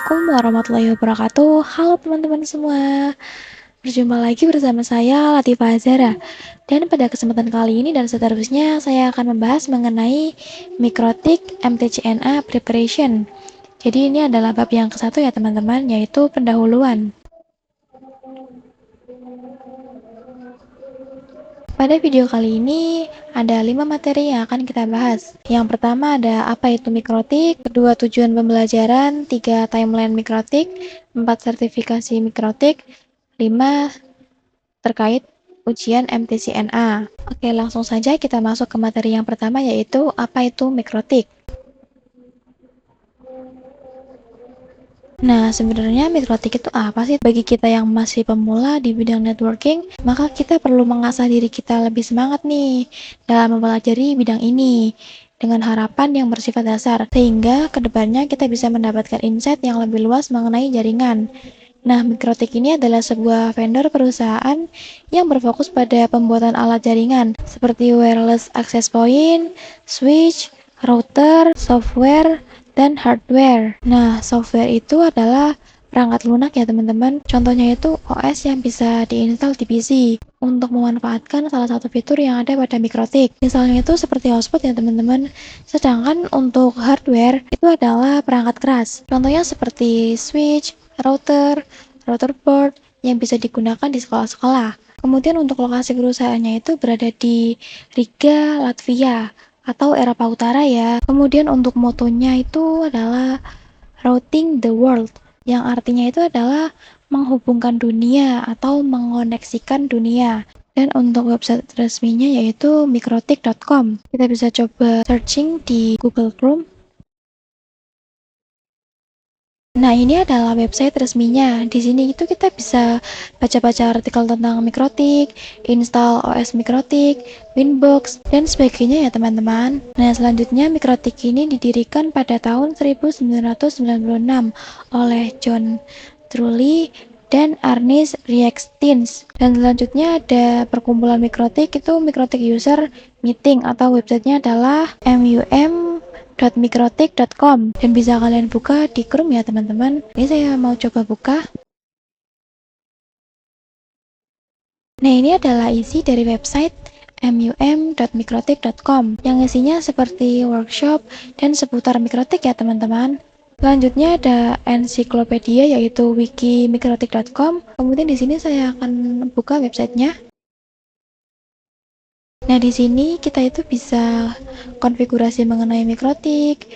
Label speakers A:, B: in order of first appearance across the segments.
A: Assalamualaikum warahmatullahi wabarakatuh. Halo teman-teman semua. Berjumpa lagi bersama saya Latifah Azara. Dan pada kesempatan kali ini dan seterusnya saya akan membahas mengenai mikrotik MTCNA preparation. Jadi ini adalah bab yang ke-1 ya teman-teman, yaitu pendahuluan. Pada video kali ini ada 5 materi yang akan kita bahas. Yang pertama ada apa itu mikrotik, kedua tujuan pembelajaran, 3 timeline mikrotik, 4 sertifikasi mikrotik, 5 terkait ujian MTCNA. Oke, langsung saja kita masuk ke materi yang pertama yaitu apa itu mikrotik. Nah, sebenarnya mikrotik itu apa sih? Bagi kita yang masih pemula di bidang networking, maka kita perlu mengasah diri kita lebih semangat nih dalam mempelajari bidang ini dengan harapan yang bersifat dasar, sehingga kedepannya kita bisa mendapatkan insight yang lebih luas mengenai jaringan. Nah, mikrotik ini adalah sebuah vendor perusahaan yang berfokus pada pembuatan alat jaringan, seperti wireless access point, switch, router, software, dan hardware. Nah, software itu adalah perangkat lunak ya teman-teman. Contohnya itu OS yang bisa diinstal di PC untuk memanfaatkan salah satu fitur yang ada pada mikrotik. Misalnya itu seperti hotspot ya teman-teman. Sedangkan untuk hardware itu adalah perangkat keras. Contohnya seperti switch, router board yang bisa digunakan di sekolah-sekolah. Kemudian untuk lokasi perusahaannya itu berada di Riga, Latvia atau Eropa Utara ya. Kemudian untuk motonya itu adalah routing the world, yang artinya itu adalah menghubungkan dunia atau mengoneksikan dunia. Dan untuk website resminya yaitu mikrotik.com. Kita bisa coba searching di Google Chrome. Nah, ini adalah website resminya. Di sini itu kita bisa baca-baca artikel tentang mikrotik, install OS mikrotik, Winbox, dan sebagainya ya teman-teman. Nah, selanjutnya mikrotik ini didirikan pada tahun 1996 oleh John Trulli dan Ernest Riextins. Dan selanjutnya ada perkumpulan mikrotik, itu mikrotik user meeting atau websitenya adalah mum.mikrotik.com dan bisa kalian buka di Chrome ya teman-teman. Ini saya mau coba buka. Nah, ini adalah isi dari website mum.mikrotik.com yang isinya seperti workshop dan seputar mikrotik ya teman-teman. Selanjutnya ada ensiklopedia yaitu wikimikrotik.com. Kemudian di sini saya akan buka websitenya. Nah, di sini kita itu bisa konfigurasi mengenai mikrotik,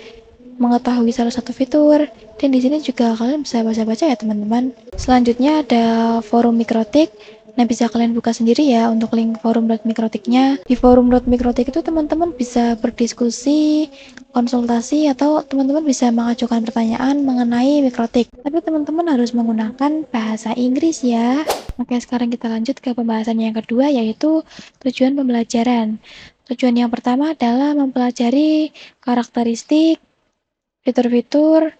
A: mengetahui salah satu fitur, dan di sini juga kalian bisa baca-baca ya teman-teman. Selanjutnya ada forum mikrotik. Nah, bisa kalian buka sendiri ya untuk link forum.mikrotiknya. Di forum.mikrotik itu teman-teman bisa berdiskusi, konsultasi, atau teman-teman bisa mengajukan pertanyaan mengenai mikrotik. Tapi teman-teman harus menggunakan bahasa Inggris ya. Oke, sekarang kita lanjut ke pembahasan yang kedua yaitu tujuan pembelajaran. Tujuan yang pertama adalah mempelajari karakteristik, fitur-fitur,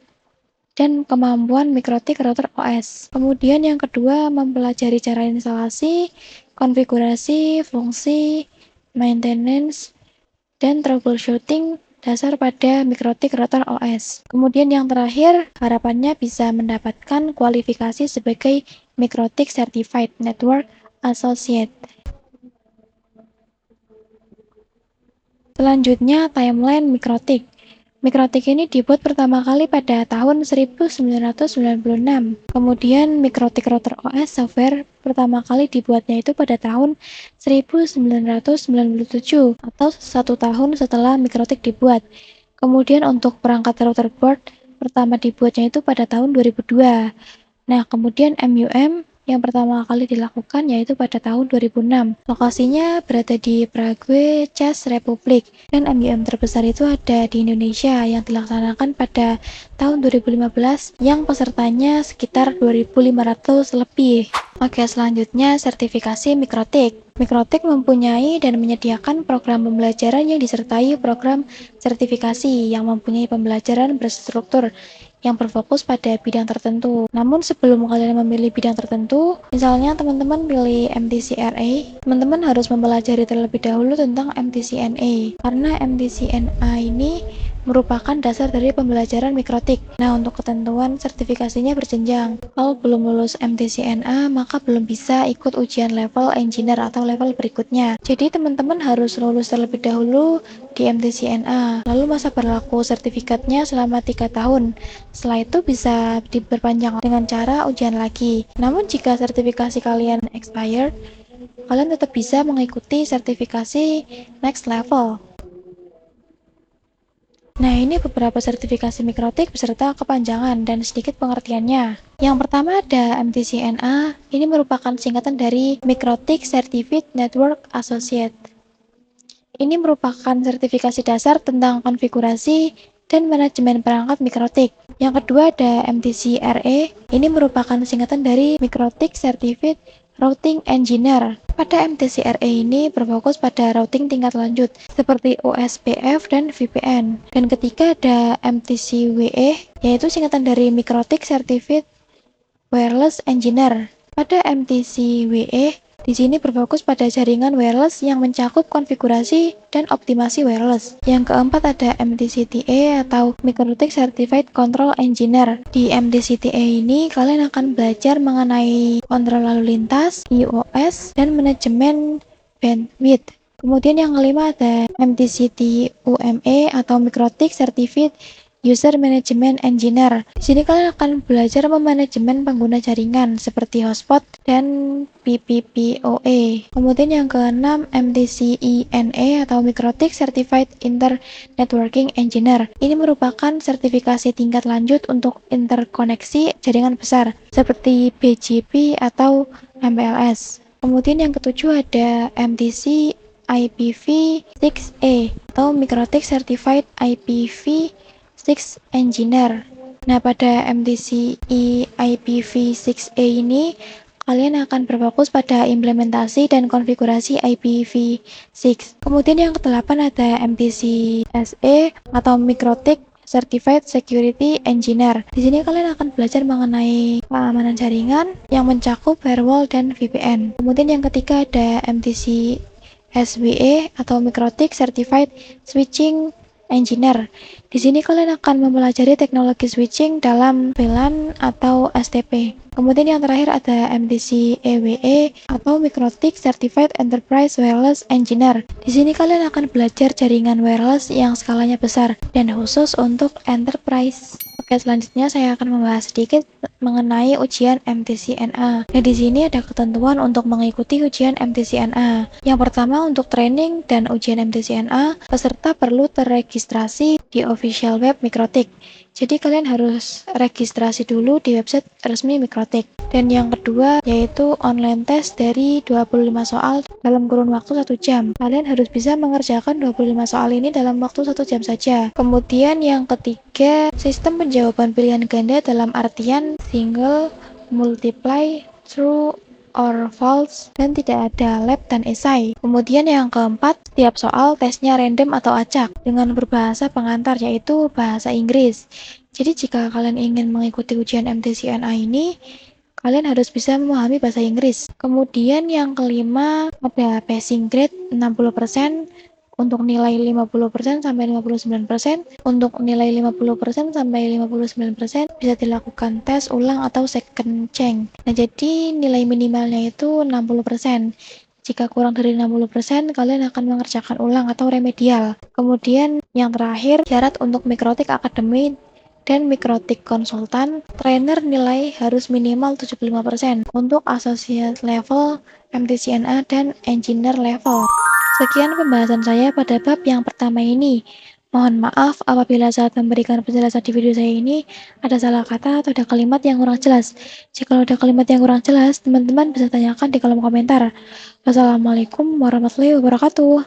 A: dan kemampuan mikrotik router OS. Kemudian yang kedua, mempelajari cara instalasi, konfigurasi, fungsi, maintenance, dan troubleshooting dasar pada mikrotik router OS. Kemudian yang terakhir, harapannya bisa mendapatkan kualifikasi sebagai Mikrotik Certified Network Associate. Selanjutnya, timeline mikrotik. Mikrotik ini dibuat pertama kali pada tahun 1996. Kemudian mikrotik router OS software pertama kali dibuatnya itu pada tahun 1997 atau 1 tahun setelah mikrotik dibuat. Kemudian untuk perangkat router board pertama dibuatnya itu pada tahun 2002. Nah, kemudian MUM yang pertama kali dilakukan yaitu pada tahun 2006. Lokasinya berada di Prague, Czech Republic. Dan MUM terbesar itu ada di Indonesia yang dilaksanakan pada tahun 2015 yang pesertanya sekitar 2.500 lebih. Oke, selanjutnya sertifikasi mikrotik. Mikrotik mempunyai dan menyediakan program pembelajaran yang disertai program sertifikasi yang mempunyai pembelajaran berstruktur yang berfokus pada bidang tertentu. Namun sebelum kalian memilih bidang tertentu, misalnya teman-teman pilih MTCRA, teman-teman harus mempelajari terlebih dahulu tentang MTCNA. Karena MTCNA ini merupakan dasar dari pembelajaran mikrotik. Nah, untuk ketentuan sertifikasinya berjenjang. Kalau belum lulus MTCNA, maka belum bisa ikut ujian level engineer atau level berikutnya. Jadi, teman-teman harus lulus terlebih dahulu di MTCNA. Lalu masa berlaku sertifikatnya selama 3 tahun. Setelah itu bisa diperpanjang dengan cara ujian lagi. Namun, jika sertifikasi kalian expired, kalian tetap bisa mengikuti sertifikasi next level. Nah, ini beberapa sertifikasi mikrotik beserta kepanjangan dan sedikit pengertiannya. Yang pertama ada MTCNA, ini merupakan singkatan dari Mikrotik Certified Network Associate. Ini merupakan sertifikasi dasar tentang konfigurasi dan manajemen perangkat mikrotik. Yang kedua ada MTCRE, ini merupakan singkatan dari Mikrotik Certified Routing Engineer. Pada MTCRE ini berfokus pada routing tingkat lanjut seperti OSPF dan VPN. Dan ketiga ada MTCWE, yaitu singkatan dari Mikrotik Certified Wireless Engineer. Pada MTCWE, di sini berfokus pada jaringan wireless yang mencakup konfigurasi dan optimasi wireless. Yang keempat ada MTCTA atau Mikrotik Certified Control Engineer. Di MTCTA ini kalian akan belajar mengenai kontrol lalu lintas, iOS, dan manajemen bandwidth. Kemudian yang kelima ada MTCTUME atau Mikrotik Certified User Management Engineer. Di sini kalian akan belajar memanajemen pengguna jaringan seperti hotspot dan PPPoE. Kemudian yang keenam MTCINE atau Mikrotik Certified Internetworking Engineer. Ini merupakan sertifikasi tingkat lanjut untuk interkoneksi jaringan besar seperti BGP atau MPLS. Kemudian yang ketujuh ada MTC IPv6E atau Mikrotik Certified IPv6 Engineer. Nah, pada MTC IPv6E ini kalian akan berfokus pada implementasi dan konfigurasi IPv6. Kemudian yang kedelapan ada MTC SE atau Mikrotik Certified Security Engineer. Di sini kalian akan belajar mengenai keamanan jaringan yang mencakup firewall dan VPN. Kemudian yang ketiga ada MTC SWE atau Mikrotik Certified Switching Engineer. Di sini kalian akan mempelajari teknologi switching dalam VLAN atau STP. Kemudian yang terakhir ada MTC EWE atau Mikrotik Certified Enterprise Wireless Engineer. Di sini kalian akan belajar jaringan wireless yang skalanya besar dan khusus untuk enterprise. Oke, selanjutnya saya akan membahas sedikit mengenai ujian MTCNA. Nah, di sini ada ketentuan untuk mengikuti ujian MTCNA. Yang pertama, untuk training dan ujian MTCNA, peserta perlu terregistrasi di official web Mikrotik. Jadi kalian harus registrasi dulu di website resmi Mikrotik. Dan yang kedua yaitu online test dari 25 soal dalam kurun waktu 1 jam. Kalian harus bisa mengerjakan 25 soal ini dalam waktu 1 jam saja. Kemudian yang ketiga, sistem penjawaban pilihan ganda dalam artian single, multiply, true, or false, dan tidak ada lab dan esai. Kemudian yang keempat, setiap soal tesnya random atau acak dengan berbahasa pengantar yaitu bahasa Inggris. Jadi jika kalian ingin mengikuti ujian MTCNA ini, kalian harus bisa memahami bahasa Inggris. Kemudian yang kelima, ada passing grade 60%, untuk nilai 50% sampai 59%, untuk nilai 50% sampai 59% bisa dilakukan tes ulang atau second check. Nah, jadi nilai minimalnya itu 60%. Jika kurang dari 60%, kalian akan mengerjakan ulang atau remedial. Kemudian yang terakhir, syarat untuk Mikrotik Academy dan Mikrotik Konsultan, trainer nilai harus minimal 75% untuk associate level, MTCNA, dan engineer level. Sekian pembahasan saya pada bab yang pertama ini. Mohon maaf apabila saat memberikan penjelasan di video saya ini ada salah kata atau ada kalimat yang kurang jelas. Jika ada kalimat yang kurang jelas, teman-teman bisa tanyakan di kolom komentar. Wassalamualaikum warahmatullahi wabarakatuh.